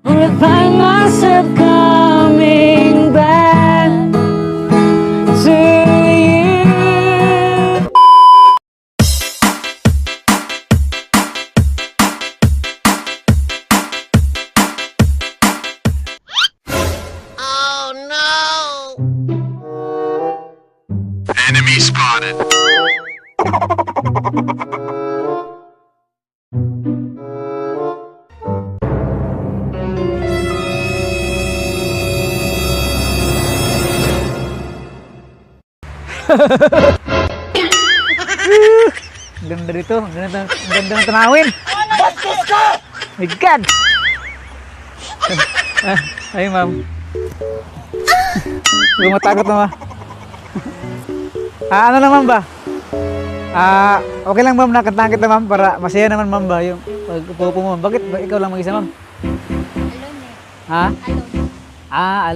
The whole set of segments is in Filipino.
Would find myself coming back to you. Oh no! Enemy spotted. Ganda dito, ang ganda ng tanawin. Bastos ka! My God! Ay, ma'am. Huwag matakot na, ma. Ano naman ba? Okay lang, ma'am, nakantahan kita, ma'am, para masaya naman, ma'am, ba, yung pag-upo mo, ma'am. Bakit ba ikaw lang mag-isa, ma'am? Alone eh. Ha?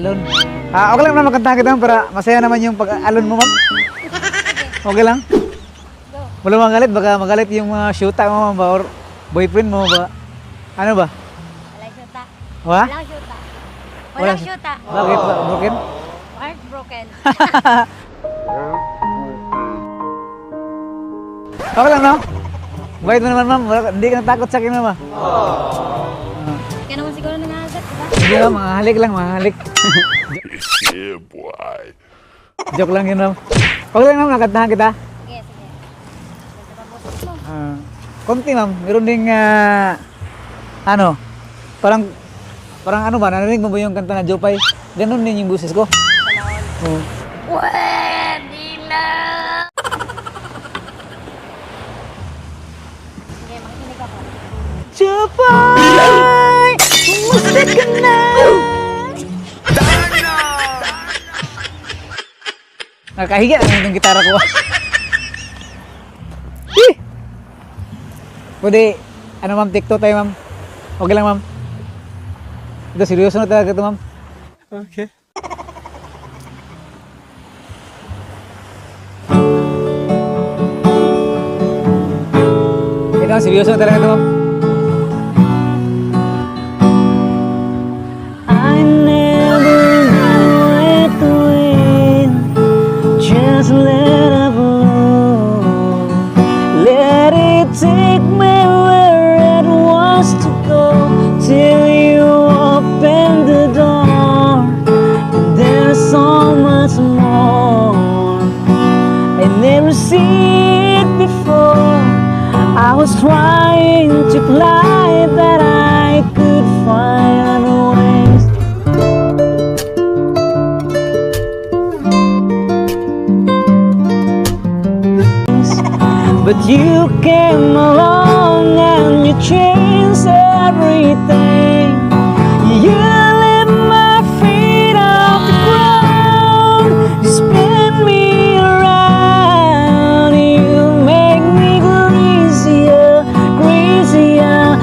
Alone. Alon. Okay lang, ma'am, nakantahan kita, ma'am, para masaya naman yung pag-alon mo, ma'am. Okay lang? Go. Wala magalit, baka magalit yung shoota mo, ma'am, ba, or boyfriend mo, ba? Ano ba? Walang syuta. Ha? Walang syuta. Walang Walang syuta. Bakit? Broken? Heartbroken. Okay lang, no? Bait mo naman, ma'am. Hindi ka natakot sa akin, ma'am. Kaya naman siguro nangagat, diba? Hindi, ma'am. Mahalik lang, mahalik. Yeah, boy. Joke lang yun, ma'am. Okay lang, ma'am. Nakantahan kita. Sige, sige. Ganda pa boses mo. Konti, ma'am. Meron ding, ano, parang ano ba, narinig mo ba yung kanta na Jopay? Ganun din yung boses ko. Oo. Pwede na! Sige, makikinig ako. Jopay! Kumusta ka na? Nakahiga ang yung gitara ko. Eh! Pwede, ano ma'am, TikTok tayo, ma'am. Okay lang, ma'am. Ito, seryoso na talaga ito, ma'am. Okay. Ito, seryoso na talaga ito, ma'am. I never know it when just let it blow. Let it take me where it wants to go till you open the door. And there's so much more I never seen it before. I was trying to fly, but I could find ways. But you came along and you changed everything. You lift my feet off the ground. You spin me around. You make me crazier, crazier.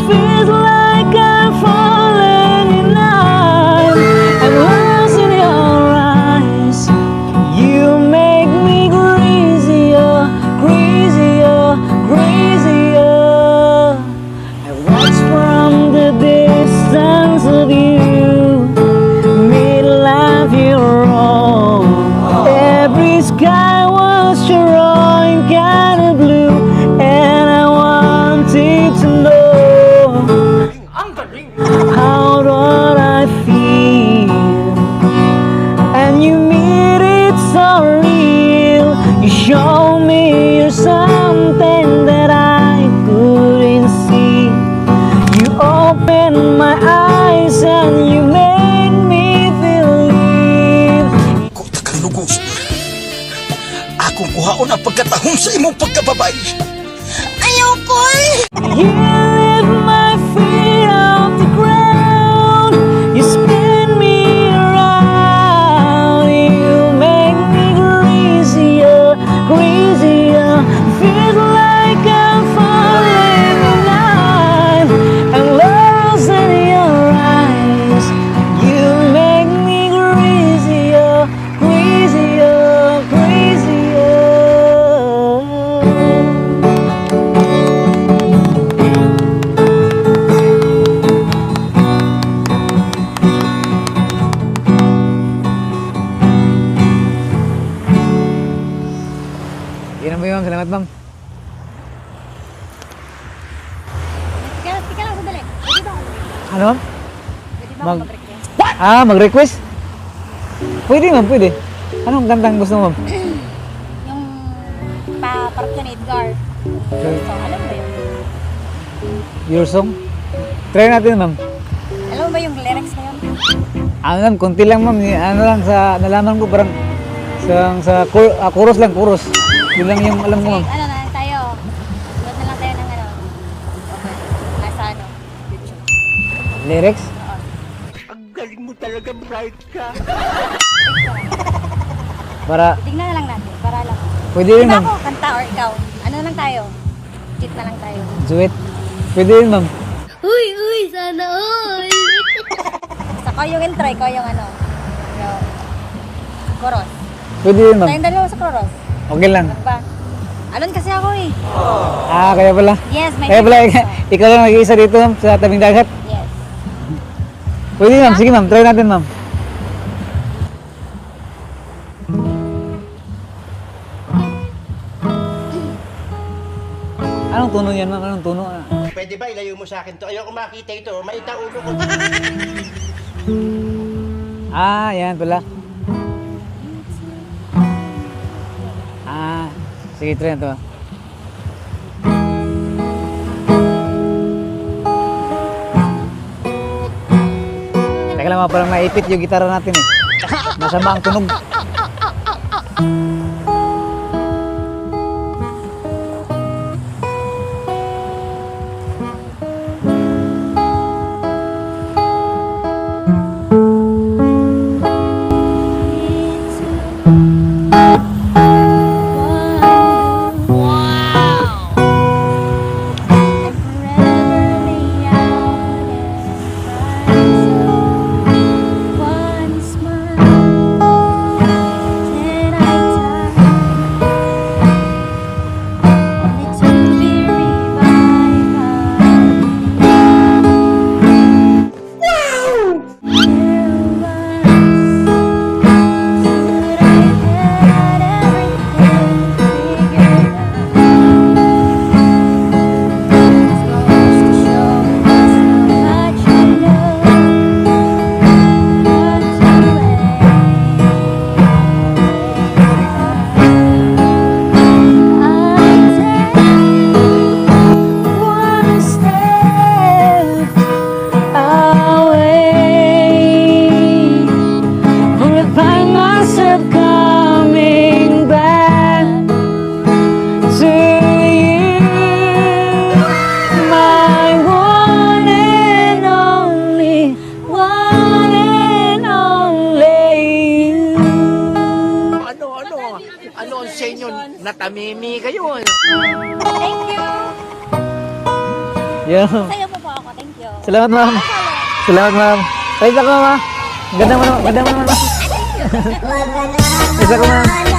Feels like I'm falling in love and lost in your eyes. You make me crazier, crazier, crazier. I watch from the distance of you, made life your own. Every sky was your own kind of blue, and I wanted to know how would I feel. And you made it so real. You showed me you're something that I couldn't see. You opened my eyes and you made me believe. Ko tagalugos. Akong kuhaon ang pagkatahong sa imong pagkababay. Ayaw ko eh! You lift my feet off the ground. You spin me around. You make me crazier, crazier. Feels like I'm falling in love and lost in your eyes. You make me crazier, crazier, crazier. Ano ma'am? Pwede ba Mag- ako mag-request? Mag-request? Pwede ma'am, pwede. Anong kantang gusto mo ma'am? Yung parang yun, Edgar. So, alam mo ba yun? Your song? Try natin ma'am. Alam mo ba yung lyrics na yun? Ano lang, konti lang ma'am. Ano lang sa nalaman ko parang chorus lang, chorus. Yun lang yung alam ko ma'am. Ano na lang tayo? Load na lang tayo ng ano? Okay. Nasa ano? YouTube. Lyrics? Ang galing mo talaga, bright ka. Para, Tignan na lang natin, para alam. pwede rin Diba ma'am. ako, kanta or ikaw? Ano na lang tayo? Cheat na lang tayo. Duet. Pwede rin ma'am. Uy, sana all! Sa ko yung intro, ikaw yung ano? Yung chorus. Pwede rin ma'am. Tayong dalawa sa chorus. Okay lang. Ano ba? Alon kasi ako eh. Kaya pala. Yes, my Kaya pala, favorite song. ikaw lang nag-iisa dito ma'am sa tabing dagat. Yes. Pwede ma'am. Sige ma'am, try natin ma'am. Anong tuno yan ma'am? Anong tuno? Pwede ba ilayo mo sa akin to? Ayoko makita ito. Maita ulo ko. Yan pala. Sige, try na to. Teka lang, parang naipit yung gitara natin eh. Masama ang tunog. Ano ang sa inyo? Natamimi kayo. Thank you! Yo. Sa'yo po ako, thank you. Salamat ma'am. Salamat ma'am. Kahit ako ma'am. Ganda mo naman. Ganda mo naman ma'am. Isa ko ma'am.